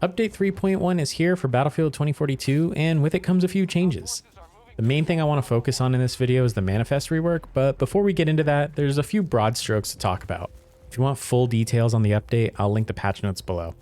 Update 3.1 is here for Battlefield 2042, and with it comes a few changes. The main thing I want to focus on in this video is the manifest rework, but before we get into that, there's a few broad strokes to talk about. If you want full details on the update, I'll link the patch notes below.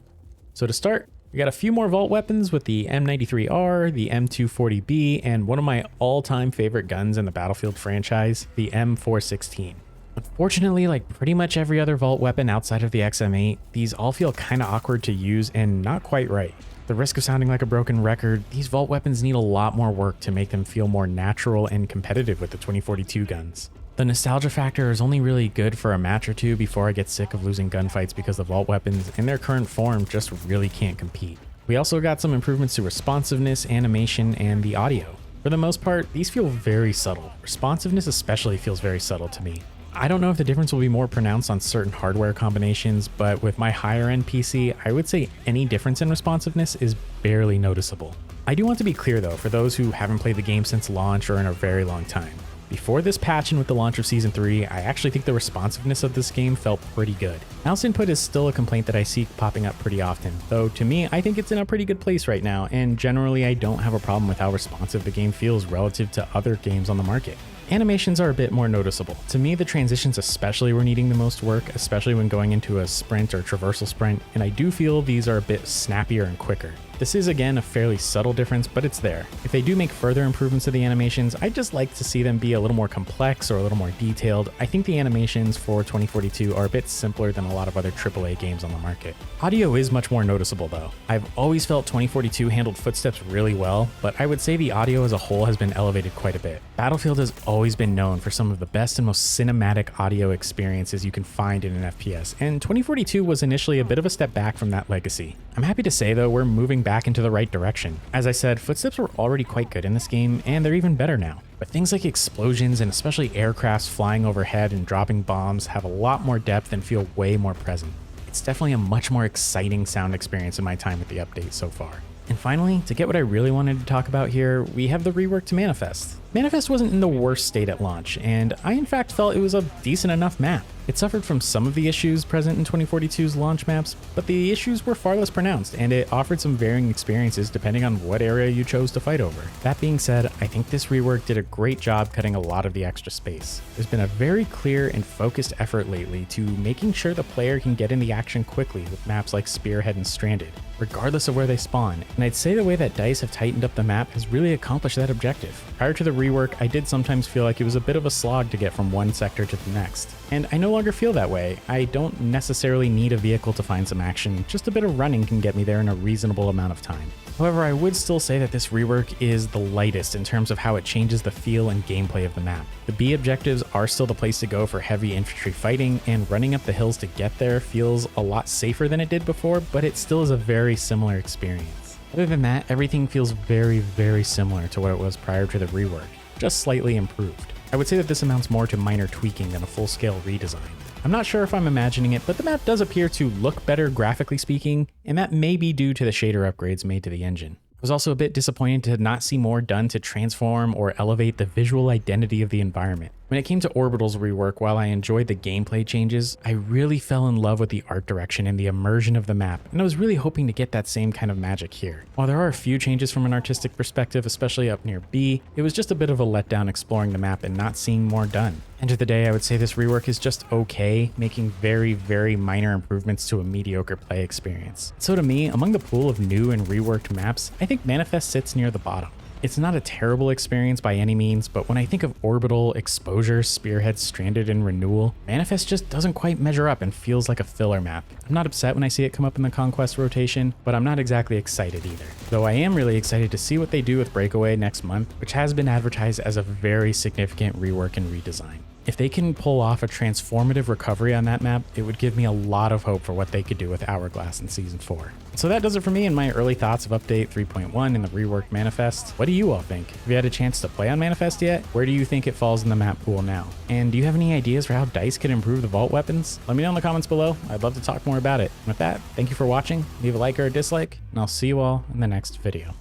So to start, we got a few more vault weapons with the M93R, the M240B, and one of my all-time favorite guns in the Battlefield franchise, the M416. Unfortunately, like pretty much every other vault weapon outside of the XM8, these all feel kinda awkward to use and not quite right. The risk of sounding like a broken record, these vault weapons need a lot more work to make them feel more natural and competitive with the 2042 guns. The nostalgia factor is only really good for a match or two before I get sick of losing gunfights because the vault weapons in their current form just really can't compete. We also got some improvements to responsiveness, animation, and the audio. For the most part, these feel very subtle. Responsiveness especially feels very subtle to me. I don't know if the difference will be more pronounced on certain hardware combinations, but with my higher end PC, I would say any difference in responsiveness is barely noticeable. I do want to be clear though, for those who haven't played the game since launch or in a very long time. Before this patch and with the launch of Season 3, I actually think the responsiveness of this game felt pretty good. Mouse input is still a complaint that I see popping up pretty often, though to me, I think it's in a pretty good place right now, and generally I don't have a problem with how responsive the game feels relative to other games on the market. Animations are a bit more noticeable. To me, the transitions especially were needing the most work, especially when going into a sprint or traversal sprint, and I do feel these are a bit snappier and quicker. This is again a fairly subtle difference, but it's there. If they do make further improvements to the animations, I'd just like to see them be a little more complex or a little more detailed. I think the animations for 2042 are a bit simpler than a lot of other AAA games on the market. Audio is much more noticeable though. I've always felt 2042 handled footsteps really well, but I would say the audio as a whole has been elevated quite a bit. Battlefield has always been known for some of the best and most cinematic audio experiences you can find in an FPS, and 2042 was initially a bit of a step back from that legacy. I'm happy to say though, we're moving back into the right direction. As I said, footsteps were already quite good in this game, and they're even better now. But things like explosions and especially aircrafts flying overhead and dropping bombs have a lot more depth and feel way more present. It's definitely a much more exciting sound experience in my time with the update so far. And finally, to get what I really wanted to talk about here, we have the rework to Manifest. Manifest wasn't in the worst state at launch, and I in fact felt it was a decent enough map. It suffered from some of the issues present in 2042's launch maps, but the issues were far less pronounced, and it offered some varying experiences depending on what area you chose to fight over. That being said, I think this rework did a great job cutting a lot of the extra space. There's been a very clear and focused effort lately to making sure the player can get in the action quickly with maps like Spearhead and Stranded, regardless of where they spawn, and I'd say the way that DICE have tightened up the map has really accomplished that objective. Prior to the rework, I did sometimes feel like it was a bit of a slog to get from one sector to the next, and I no longer feel that way. I don't necessarily need a vehicle to find some action, just a bit of running can get me there in a reasonable amount of time. However, I would still say that this rework is the lightest in terms of how it changes the feel and gameplay of the map. The B objectives are still the place to go for heavy infantry fighting, and running up the hills to get there feels a lot safer than it did before, but it still is a very similar experience. Other than that, everything feels very similar to what it was prior to the rework, just slightly improved. I would say that this amounts more to minor tweaking than a full-scale redesign. I'm not sure if I'm imagining it, but the map does appear to look better graphically speaking, and that may be due to the shader upgrades made to the engine. I was also a bit disappointed to not see more done to transform or elevate the visual identity of the environment. When it came to Orbital's rework, while I enjoyed the gameplay changes, I really fell in love with the art direction and the immersion of the map, and I was really hoping to get that same kind of magic here. While there are a few changes from an artistic perspective, especially up near B, it was just a bit of a letdown exploring the map and not seeing more done. End of the day, I would say this rework is just okay, making very minor improvements to a mediocre play experience. So to me, among the pool of new and reworked maps, I think Manifest sits near the bottom. It's not a terrible experience by any means, but when I think of Orbital, Exposure, Spearhead, Stranded, and Renewal, Manifest just doesn't quite measure up and feels like a filler map. I'm not upset when I see it come up in the Conquest rotation, but I'm not exactly excited either. Though I am really excited to see what they do with Breakaway next month, which has been advertised as a very significant rework and redesign. If they can pull off a transformative recovery on that map, it would give me a lot of hope for what they could do with Hourglass in Season 4. So that does it for me and my early thoughts of Update 3.1 and the reworked Manifest. What do you all think? Have you had a chance to play on Manifest yet? Where do you think it falls in the map pool now? And do you have any ideas for how DICE could improve the vault weapons? Let me know in the comments below. I'd love to talk more about it. And with that, thank you for watching. Leave a like or a dislike, and I'll see you all in the next video.